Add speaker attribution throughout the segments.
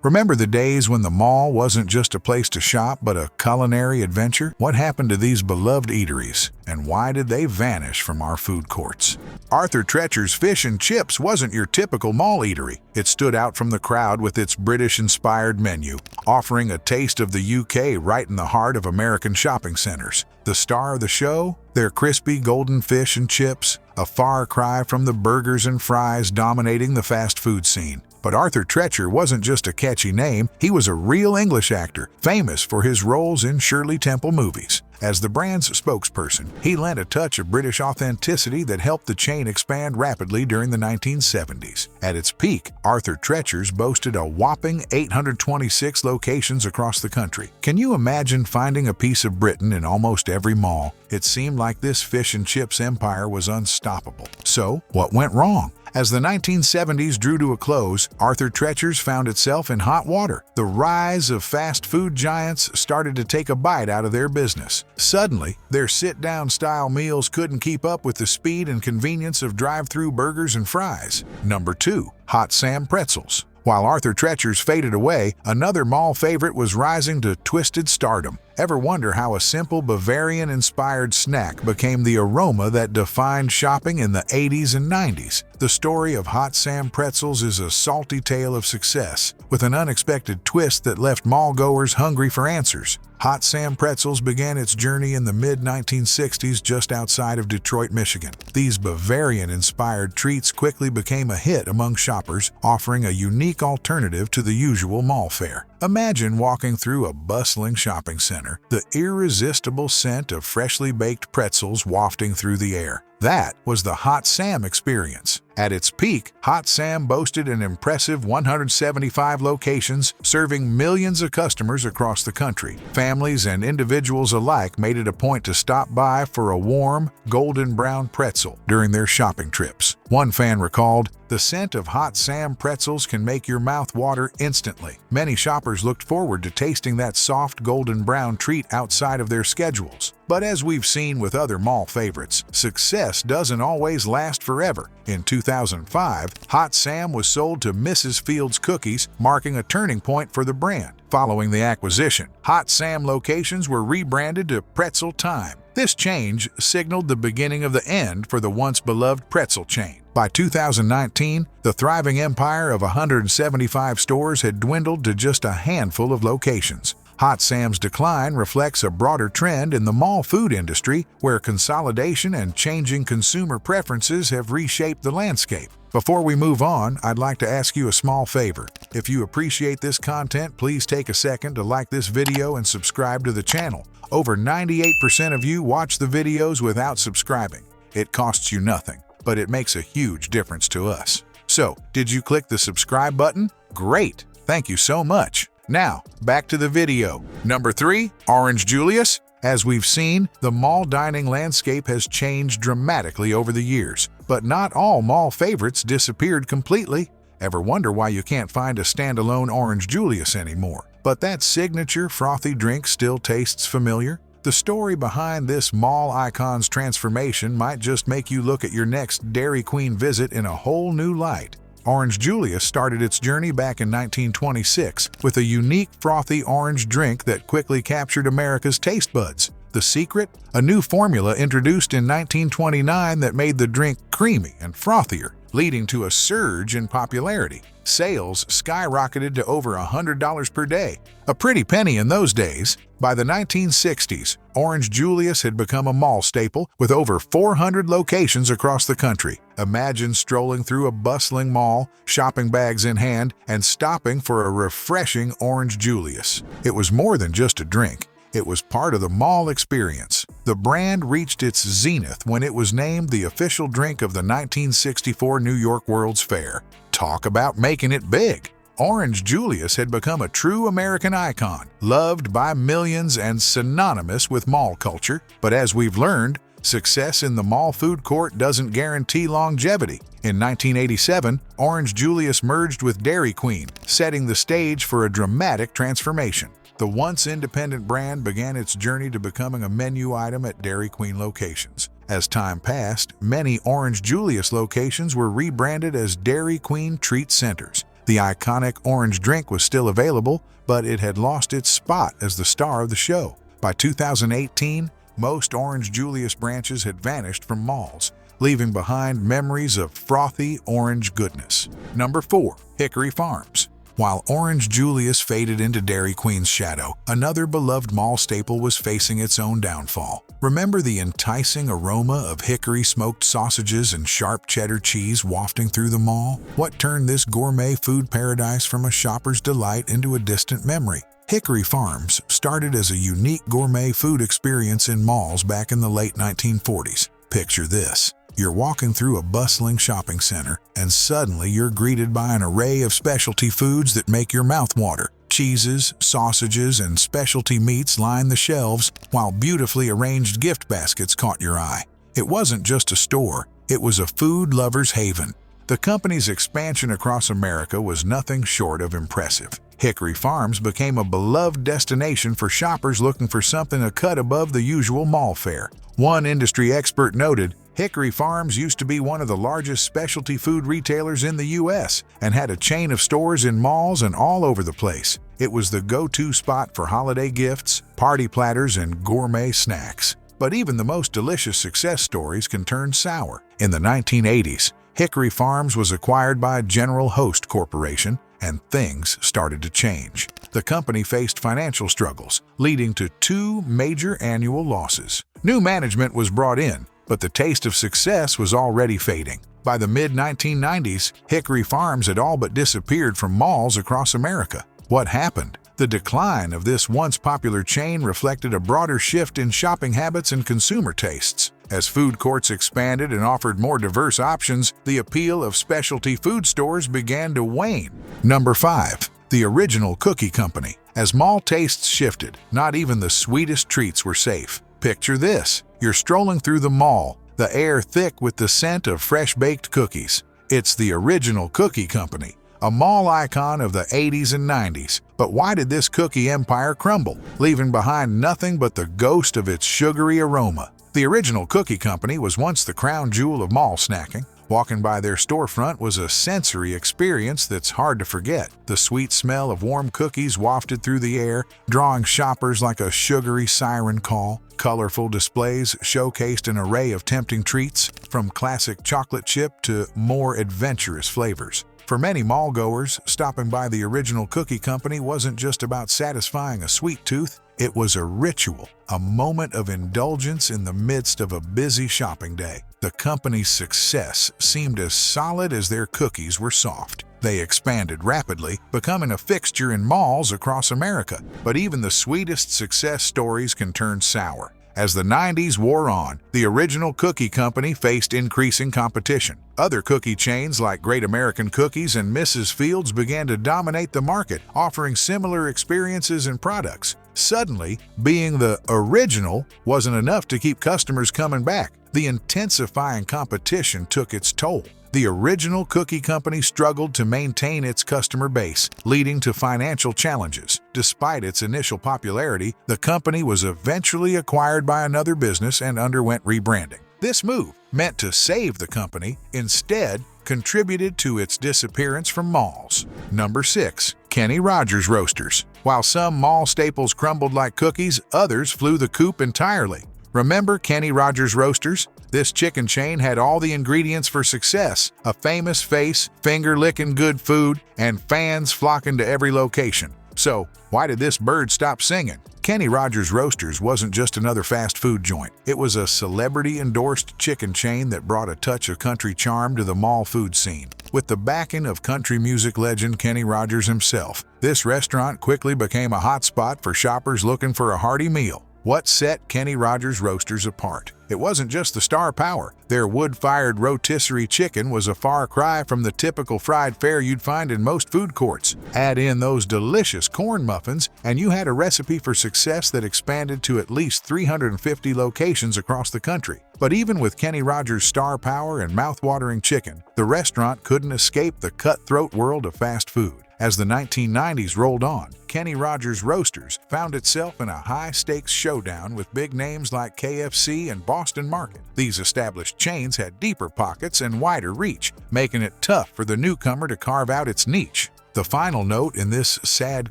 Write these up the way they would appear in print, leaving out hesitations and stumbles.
Speaker 1: Remember the days when the mall wasn't just a place to shop but a culinary adventure? What happened to these beloved eateries, and why did they vanish from our food courts? Arthur Treachers Fish and Chips wasn't your typical mall eatery. It stood out from the crowd with its British-inspired menu, offering a taste of the UK right in the heart of American shopping centers. The star of the show? Their crispy golden fish and chips, a far cry from the burgers and fries dominating the fast food scene. But Arthur Treacher wasn't just a catchy name, he was a real English actor, famous for his roles in Shirley Temple movies. As the brand's spokesperson, he lent a touch of British authenticity that helped the chain expand rapidly during the 1970s. At its peak, Arthur Treacher's boasted a whopping 826 locations across the country. Can you imagine finding a piece of Britain in almost every mall? It seemed like this fish and chips empire was unstoppable. So, what went wrong? As the 1970s drew to a close, Arthur Treacher's found itself in hot water. The rise of fast food giants started to take a bite out of their business. Suddenly, their sit-down style meals couldn't keep up with the speed and convenience of drive-through burgers and fries. Number 2. Hot Sam Pretzels. While Arthur Treacher's faded away, another mall favorite was rising to twisted stardom. Ever wonder how a simple Bavarian-inspired snack became the aroma that defined shopping in the 80s and 90s? The story of Hot Sam Pretzels is a salty tale of success, with an unexpected twist that left mall-goers hungry for answers. Hot Sam Pretzels began its journey in the mid-1960s just outside of Detroit, Michigan. These Bavarian-inspired treats quickly became a hit among shoppers, offering a unique alternative to the usual mall fare. Imagine walking through a bustling shopping center, the irresistible scent of freshly baked pretzels wafting through the air. That was the Hot Sam experience. At its peak, Hot Sam boasted an impressive 175 locations, serving millions of customers across the country. Families and individuals alike made it a point to stop by for a warm, golden brown pretzel during their shopping trips. One fan recalled, "The scent of Hot Sam Pretzels can make your mouth water instantly." Many shoppers looked forward to tasting that soft golden brown treat outside of their schedules. But as we've seen with other mall favorites, success doesn't always last forever. In 2005, Hot Sam was sold to Mrs. Fields Cookies, marking a turning point for the brand. Following the acquisition, Hot Sam locations were rebranded to Pretzel Time. This change signaled the beginning of the end for the once beloved pretzel chain. By 2019, the thriving empire of 175 stores had dwindled to just a handful of locations. Hot Sam's decline reflects a broader trend in the mall food industry, where consolidation and changing consumer preferences have reshaped the landscape. Before we move on, I'd like to ask you a small favor. If you appreciate this content, please take a second to like this video and subscribe to the channel. Over 98% of you watch the videos without subscribing. It costs you nothing, but it makes a huge difference to us. So, did you click the subscribe button? Great! Thank you so much. Now, back to the video. Number 3. Orange Julius. As we've seen, the mall dining landscape has changed dramatically over the years. But not all mall favorites disappeared completely. Ever wonder why you can't find a standalone Orange Julius anymore? But that signature frothy drink still tastes familiar? The story behind this mall icon's transformation might just make you look at your next Dairy Queen visit in a whole new light. Orange Julius started its journey back in 1926 with a unique frothy orange drink that quickly captured America's taste buds. The secret? A new formula introduced in 1929 that made the drink creamy and frothier, leading to a surge in popularity. Sales skyrocketed to over $100 per day, a pretty penny in those days. By the 1960s, Orange Julius had become a mall staple with over 400 locations across the country. Imagine strolling through a bustling mall, shopping bags in hand, and stopping for a refreshing Orange Julius. It was more than just a drink. It was part of the mall experience. The brand reached its zenith when it was named the official drink of the 1964 New York World's Fair. Talk about making it big! Orange Julius had become a true American icon, loved by millions and synonymous with mall culture. But as we've learned, success in the mall food court doesn't guarantee longevity. In 1987, Orange Julius merged with Dairy Queen, setting the stage for a dramatic transformation. The once independent brand began its journey to becoming a menu item at Dairy Queen locations. As time passed, many Orange Julius locations were rebranded as Dairy Queen Treat Centers. The iconic orange drink was still available, but it had lost its spot as the star of the show. By 2018, most Orange Julius branches had vanished from malls, leaving behind memories of frothy orange goodness. Number 4. Hickory Farms. While Orange Julius faded into Dairy Queen's shadow, another beloved mall staple was facing its own downfall. Remember the enticing aroma of hickory smoked sausages and sharp cheddar cheese wafting through the mall? What turned this gourmet food paradise from a shopper's delight into a distant memory? Hickory Farms started as a unique gourmet food experience in malls back in the late 1940s. Picture this. You're walking through a bustling shopping center, and suddenly you're greeted by an array of specialty foods that make your mouth water. Cheeses, sausages, and specialty meats line the shelves, while beautifully arranged gift baskets caught your eye. It wasn't just a store, it was a food lover's haven. The company's expansion across America was nothing short of impressive. Hickory Farms became a beloved destination for shoppers looking for something a cut above the usual mall fare. One industry expert noted, Hickory Farms used to be one of the largest specialty food retailers in the U.S. and had a chain of stores in malls and all over the place. It was the go-to spot for holiday gifts, party platters, and gourmet snacks. But even the most delicious success stories can turn sour. In the 1980s, Hickory Farms was acquired by General Host Corporation, and things started to change. The company faced financial struggles, leading to 2 major annual losses. New management was brought in, but the taste of success was already fading. By the mid-1990s, Hickory Farms had all but disappeared from malls across America. What happened? The decline of this once popular chain reflected a broader shift in shopping habits and consumer tastes. As food courts expanded and offered more diverse options, the appeal of specialty food stores began to wane. Number 5. The Original Cookie Company. As mall tastes shifted, not even the sweetest treats were safe. Picture this. You're strolling through the mall, the air thick with the scent of fresh-baked cookies. It's the Original Cookie Company, a mall icon of the 80s and 90s. But why did this cookie empire crumble, leaving behind nothing but the ghost of its sugary aroma? The Original Cookie Company was once the crown jewel of mall snacking. Walking by their storefront was a sensory experience that's hard to forget. The sweet smell of warm cookies wafted through the air, drawing shoppers like a sugary siren call. Colorful displays showcased an array of tempting treats, from classic chocolate chip to more adventurous flavors. For many mall-goers, stopping by the Original Cookie Company wasn't just about satisfying a sweet tooth. It was a ritual, a moment of indulgence in the midst of a busy shopping day. The company's success seemed as solid as their cookies were soft. They expanded rapidly, becoming a fixture in malls across America. But even the sweetest success stories can turn sour. As the 90s wore on, the Original Cookie Company faced increasing competition. Other cookie chains like Great American Cookies and Mrs. Fields began to dominate the market, offering similar experiences and products. Suddenly, being the original wasn't enough to keep customers coming back. The intensifying competition took its toll. The Original Cookie Company struggled to maintain its customer base, leading to financial challenges. Despite its initial popularity, the company was eventually acquired by another business and underwent rebranding. This move, meant to save the company, instead contributed to its disappearance from malls. Number 6. Kenny Rogers Roasters. While some mall staples crumbled like cookies, others flew the coop entirely. Remember Kenny Rogers Roasters? This chicken chain had all the ingredients for success: a famous face, finger-licking good food, and fans flocking to every location. So, why did this bird stop singing? Kenny Rogers Roasters wasn't just another fast food joint. It was a celebrity-endorsed chicken chain that brought a touch of country charm to the mall food scene. With the backing of country music legend Kenny Rogers himself, this restaurant quickly became a hotspot for shoppers looking for a hearty meal. What set Kenny Rogers Roasters apart? It wasn't just the star power. Their wood-fired rotisserie chicken was a far cry from the typical fried fare you'd find in most food courts. Add in those delicious corn muffins, and you had a recipe for success that expanded to at least 350 locations across the country. But even with Kenny Rogers' star power and mouth-watering chicken, the restaurant couldn't escape the cutthroat world of fast food. As the 1990s rolled on, Kenny Rogers Roasters found itself in a high-stakes showdown with big names like KFC and Boston Market. These established chains had deeper pockets and wider reach, making it tough for the newcomer to carve out its niche. The final note in this sad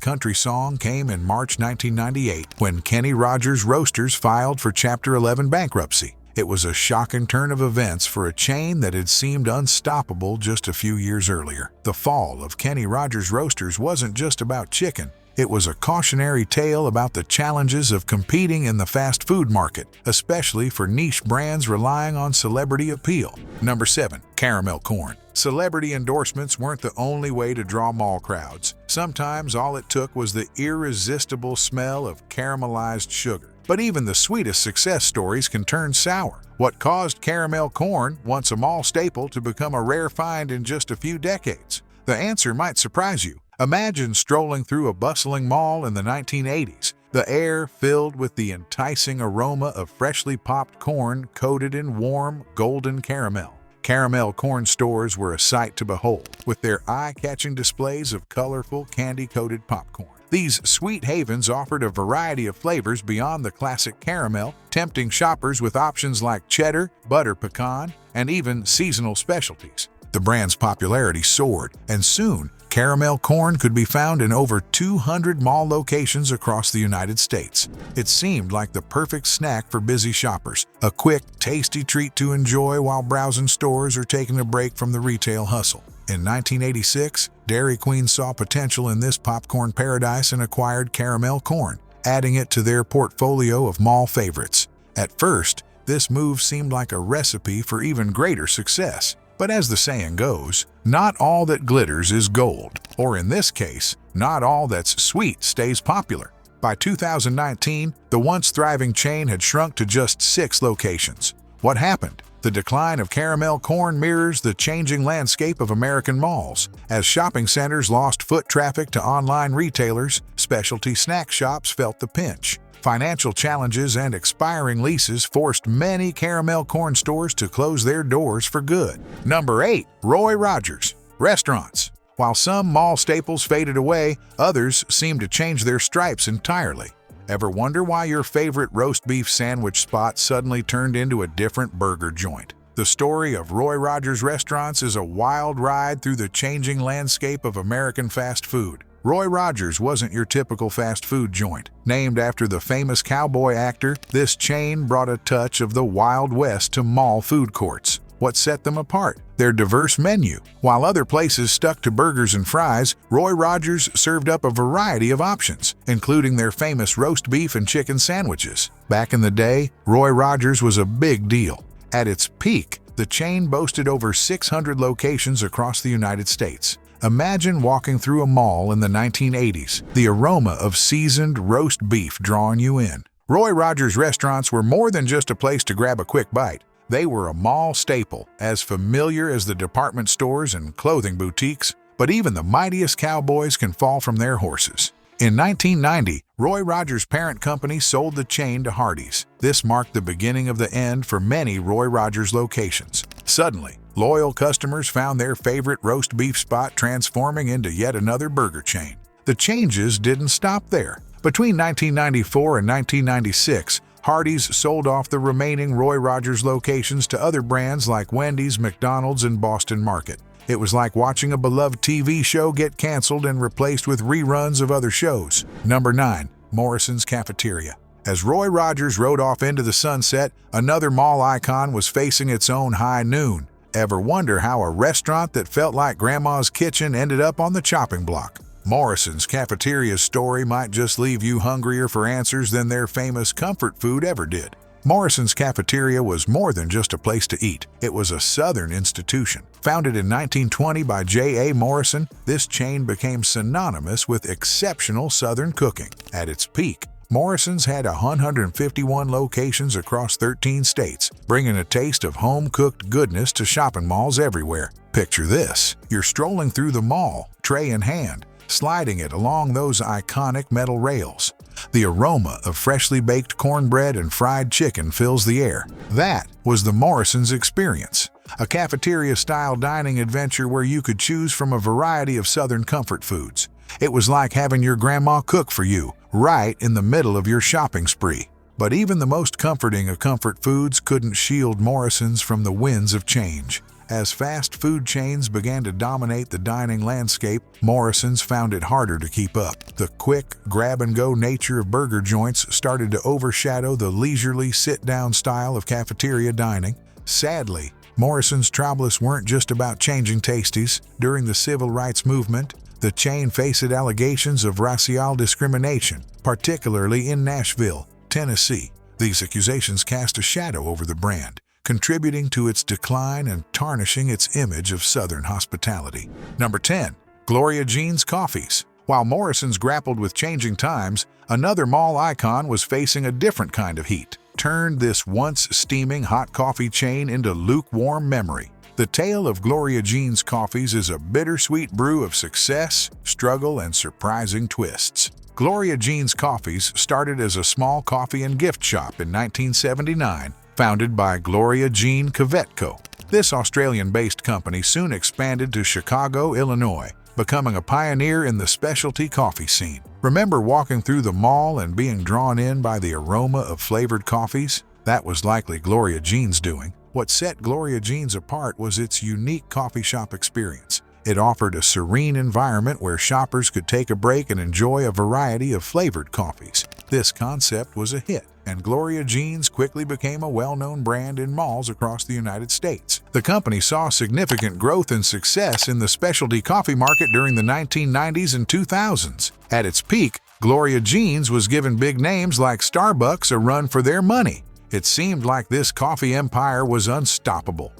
Speaker 1: country song came in March 1998 when Kenny Rogers Roasters filed for Chapter 11 bankruptcy. It was a shocking turn of events for a chain that had seemed unstoppable just a few years earlier. The fall of Kenny Rogers Roasters wasn't just about chicken. It was a cautionary tale about the challenges of competing in the fast food market, especially for niche brands relying on celebrity appeal. Number 7. Caramel corn. Celebrity endorsements weren't the only way to draw mall crowds. Sometimes all it took was the irresistible smell of caramelized sugar. But even the sweetest success stories can turn sour. What caused caramel corn, once a mall staple, to become a rare find in just a few decades? The answer might surprise you. Imagine strolling through a bustling mall in the 1980s, the air filled with the enticing aroma of freshly popped corn coated in warm, golden caramel. Caramel corn stores were a sight to behold, with their eye-catching displays of colorful, candy-coated popcorn. These sweet havens offered a variety of flavors beyond the classic caramel, tempting shoppers with options like cheddar, butter pecan, and even seasonal specialties. The brand's popularity soared, and soon, caramel corn could be found in over 200 mall locations across the United States. It seemed like the perfect snack for busy shoppers, a quick, tasty treat to enjoy while browsing stores or taking a break from the retail hustle. In 1986, Dairy Queen saw potential in this popcorn paradise and acquired caramel corn, adding it to their portfolio of mall favorites. At first, this move seemed like a recipe for even greater success. But as the saying goes, not all that glitters is gold, or in this case, not all that's sweet stays popular. By 2019, the once thriving chain had shrunk to just 6 locations. What happened? The decline of caramel corn mirrors the changing landscape of American malls. As shopping centers lost foot traffic to online retailers, specialty snack shops felt the pinch. Financial challenges and expiring leases forced many caramel corn stores to close their doors for good. Number 8. Roy Rogers Restaurants. While some mall staples faded away, others seemed to change their stripes entirely. Ever wonder why your favorite roast beef sandwich spot suddenly turned into a different burger joint? The story of Roy Rogers Restaurants is a wild ride through the changing landscape of American fast food. Roy Rogers wasn't your typical fast food joint. Named after the famous cowboy actor, this chain brought a touch of the Wild West to mall food courts. What set them apart? Their diverse menu. While other places stuck to burgers and fries, Roy Rogers served up a variety of options, including their famous roast beef and chicken sandwiches. Back in the day, Roy Rogers was a big deal. At its peak, the chain boasted over 600 locations across the United States. Imagine walking through a mall in the 1980s, the aroma of seasoned roast beef drawing you in. Roy Rogers restaurants were more than just a place to grab a quick bite. They were a mall staple, as familiar as the department stores and clothing boutiques, but even the mightiest cowboys can fall from their horses. In 1990, Roy Rogers' parent company sold the chain to Hardee's. This marked the beginning of the end for many Roy Rogers locations. Suddenly, loyal customers found their favorite roast beef spot transforming into yet another burger chain. The changes didn't stop there. Between 1994 and 1996, Hardee's sold off the remaining Roy Rogers locations to other brands like Wendy's, McDonald's, and Boston Market. It was like watching a beloved TV show get canceled and replaced with reruns of other shows. Number 9. Morrisons Cafeteria. As Roy Rogers rode off into the sunset, another mall icon was facing its own high noon. Ever wonder how a restaurant that felt like Grandma's kitchen ended up on the chopping block? Morrisons Cafeteria's story might just leave you hungrier for answers than their famous comfort food ever did. Morrisons Cafeteria was more than just a place to eat. It was a Southern institution. Founded in 1920 by J.A. Morrison, this chain became synonymous with exceptional Southern cooking. At its peak, Morrisons had 151 locations across 13 states, bringing a taste of home-cooked goodness to shopping malls everywhere. Picture this: you're strolling through the mall, tray in hand, sliding it along those iconic metal rails. The aroma of freshly baked cornbread and fried chicken fills the air. That was the Morrisons experience, a cafeteria-style dining adventure where you could choose from a variety of Southern comfort foods. It was like having your grandma cook for you, right in the middle of your shopping spree. But even the most comforting of comfort foods couldn't shield Morrisons from the winds of change. As fast food chains began to dominate the dining landscape, Morrisons found it harder to keep up. The quick, grab-and-go nature of burger joints started to overshadow the leisurely, sit-down style of cafeteria dining. Sadly, Morrisons troubles weren't just about changing tasties. During the civil rights movement, the chain faced allegations of racial discrimination, particularly in Nashville, Tennessee. These accusations cast a shadow over the brand, contributing to its decline and tarnishing its image of Southern hospitality. Number 10. Gloria Jeans Coffees. While Morrisons grappled with changing times, another mall icon was facing a different kind of heat. Turned this once steaming hot coffee chain into lukewarm memory. The tale of Gloria Jeans Coffees is a bittersweet brew of success, struggle, and surprising twists. Gloria Jeans Coffees started as a small coffee and gift shop in 1979, founded by Gloria Jean Cavetco. This Australian-based company soon expanded to Chicago, Illinois, becoming a pioneer in the specialty coffee scene. Remember walking through the mall and being drawn in by the aroma of flavored coffees? That was likely Gloria Jean's doing. What set Gloria Jeans apart was its unique coffee shop experience. It offered a serene environment where shoppers could take a break and enjoy a variety of flavored coffees. This concept was a hit, and Gloria Jeans quickly became a well-known brand in malls across the United States. The company saw significant growth and success in the specialty coffee market during the 1990s and 2000s. At its peak, Gloria Jeans was giving big names like Starbucks a run for their money. It seemed like this coffee empire was unstoppable.